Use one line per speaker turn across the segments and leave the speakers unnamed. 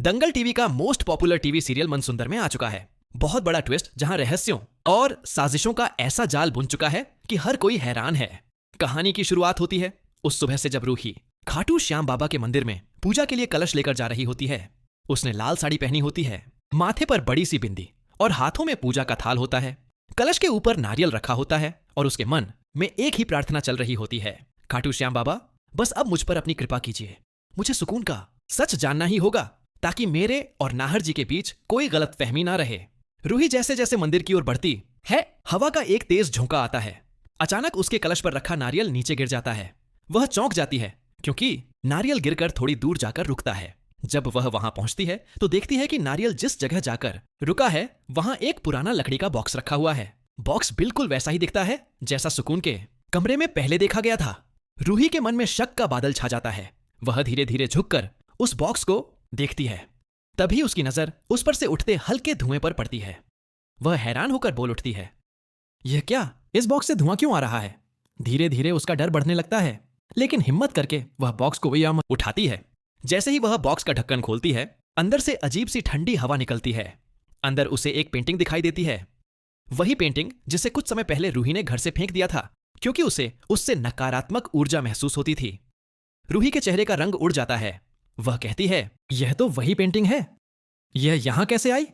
दंगल TV का most popular TV serial मनसुंदर में आ चुका है। बहुत बड़ा ट्विस्ट जहां रहस्यों और साजिशों का ऐसा जाल बुन चुका है कि हर कोई हैरान है। कहानी की शुरुआत होती है उस सुबह से जब रूही खाटू श्याम बाबा के मंदिर में पूजा के लिए कलश लेकर जा रही होती है। उसने लाल साड़ी पहनी होती है, माथे पर बड़ी सी बिंदी और हाथों में पूजा का थाल होता है। कलश के ऊपर नारियल रखा होता है और उसके मन में एक ही प्रार्थना चल रही होती है, खाटू श्याम बाबा बस अब मुझ पर अपनी कृपा कीजिए। मुझे सुकून का सच जानना ही होगा ताकि मेरे और नाहर जी के बीच कोई गलतफहमी ना रहे। रूही जैसे जैसे मंदिर की ओर बढ़ती है, हवा का एक तेज झोंका आता है। अचानक उसके कलश पर रखा नारियल नीचे गिर जाता है। वह चौंक जाती है क्योंकि नारियल गिरकर थोड़ी दूर जाकर रुकता है। जब वह वहां पहुंचती है तो देखती है कि नारियल जिस जगह जाकर रुका है वहां एक पुराना लकड़ी का बॉक्स रखा हुआ है। बॉक्स बिल्कुल वैसा ही दिखता है जैसा सुकून के कमरे में पहले देखा गया था। रूही के मन में शक का बादल छा जाता है। वह धीरे धीरे झुककर उस बॉक्स को देखती है। तभी उसकी नजर उस पर से उठते हल्के धुएं पर पड़ती है। वह हैरान होकर बोल उठती है, यह क्या? इस बॉक्स से धुआं क्यों आ रहा है? धीरे धीरे उसका डर बढ़ने लगता है, लेकिन हिम्मत करके वह बॉक्स को वही उठाती है। जैसे ही वह बॉक्स का ढक्कन खोलती है, अंदर से अजीब सी ठंडी हवा निकलती है। अंदर उसे एक पेंटिंग दिखाई देती है, वही पेंटिंग जिसे कुछ समय पहले रूही ने घर से फेंक दिया था क्योंकि उसे उससे नकारात्मक ऊर्जा महसूस होती थी। रूही के चेहरे का रंग उड़ जाता है। वह कहती है, यह तो वही पेंटिंग है, यह यहां कैसे आई?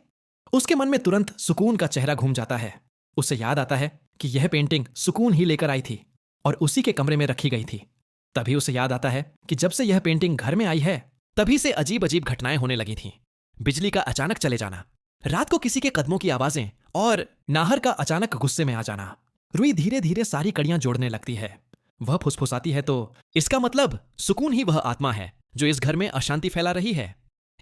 उसके मन में तुरंत सुकून का चेहरा घूम जाता है। उसे याद आता है कि यह पेंटिंग सुकून ही लेकर आई थी और उसी के कमरे में रखी गई थी। तभी उसे याद आता है कि जब से यह पेंटिंग घर में आई है तभी से अजीब अजीब घटनाएं होने लगी थीं। बिजली का अचानक चले जाना, रात को किसी के कदमों की आवाजें और नाहर का अचानक गुस्से में आ जाना। रूही धीरे धीरे सारी कड़ियां जोड़ने लगती है। वह फुसफुसाती है, तो इसका मतलब सुकून ही वह आत्मा है जो इस घर में अशांति फैला रही है।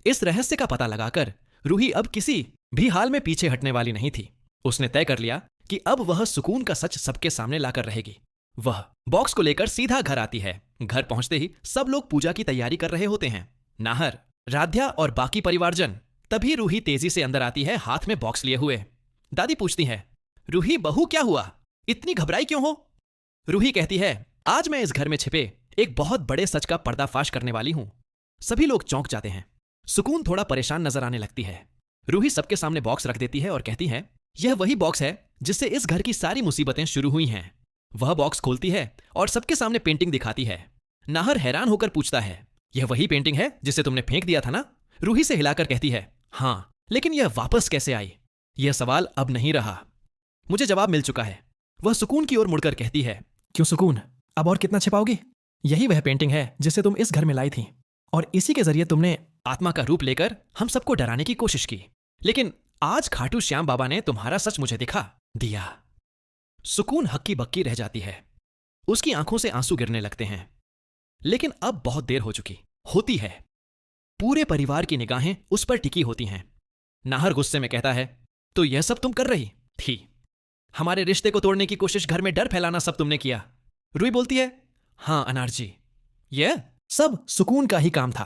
इस रहस्य का पता लगाकर रूही अब किसी भी हाल में पीछे हटने वाली नहीं थी। उसने तय कर लिया कि अब वह सुकून का सच सबके सामने लाकर रहेगी। वह बॉक्स को लेकर सीधा घर आती है। घर पहुंचते ही सब लोग पूजा की तैयारी कर रहे होते हैं, नाहर, राध्या और बाकी परिवारजन। तभी रूही तेजी से अंदर आती है, हाथ में बॉक्स लिए हुए। दादी पूछती है, रूही बहू क्या हुआ? इतनी घबराई क्यों हो? रूही कहती है, आज मैं इस घर में छिपे एक बहुत बड़े सच का पर्दाफाश करने वाली हूं। सभी लोग चौंक जाते हैं। सुकून थोड़ा परेशान नजर आने लगती है। रूही सबके सामने बॉक्स रख देती है और कहती है, यह वही बॉक्स है जिससे इस घर की सारी मुसीबतें शुरू हुई हैं। वह बॉक्स खोलती है और सबके सामने पेंटिंग दिखाती है। नाहर हैरान होकर पूछता है, यह वही पेंटिंग है जिसे तुमने फेंक दिया था ना? रूही से हिलाकर कहती है, हाँ, लेकिन यह वापस कैसे आई? यह सवाल अब नहीं रहा, मुझे जवाब मिल चुका है। वह सुकून की ओर मुड़कर कहती है, क्यों सुकून, अब और कितना छिपाओगी? यही वह पेंटिंग है जिसे तुम इस घर में लाई थी और इसी के जरिए तुमने आत्मा का रूप लेकर हम सबको डराने की कोशिश की। लेकिन आज खाटू श्याम बाबा ने तुम्हारा सच मुझे दिखा दिया। सुकून हक्की बक्की रह जाती है। उसकी आंखों से आंसू गिरने लगते हैं। लेकिन अब बहुत देर हो चुकी होती है। पूरे परिवार की निगाहें उस पर टिकी होती हैं। नाहर गुस्से में कहता है, तो यह सब तुम कर रही थी? हमारे रिश्ते को तोड़ने की कोशिश, घर में डर फैलाना, सब तुमने किया। रूही बोलती है, हाँ अनार जी, यह सब सुकून का ही काम था।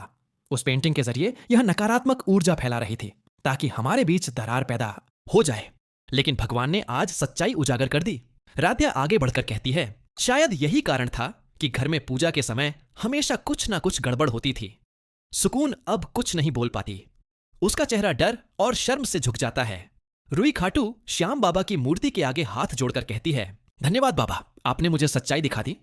उस पेंटिंग के जरिए यह नकारात्मक ऊर्जा फैला रही थी ताकि हमारे बीच दरार पैदा हो जाए। लेकिन भगवान ने आज सच्चाई उजागर कर दी। राध्या आगे बढ़कर कहती है, शायद यही कारण था कि घर में पूजा के समय हमेशा कुछ ना कुछ गड़बड़ होती थी। सुकून अब कुछ नहीं बोल पाती। उसका चेहरा डर और शर्म से झुक जाता है। रूही खाटू श्याम बाबा की मूर्ति के आगे हाथ जोड़कर कहती है, धन्यवाद बाबा, आपने मुझे सच्चाई दिखा दी।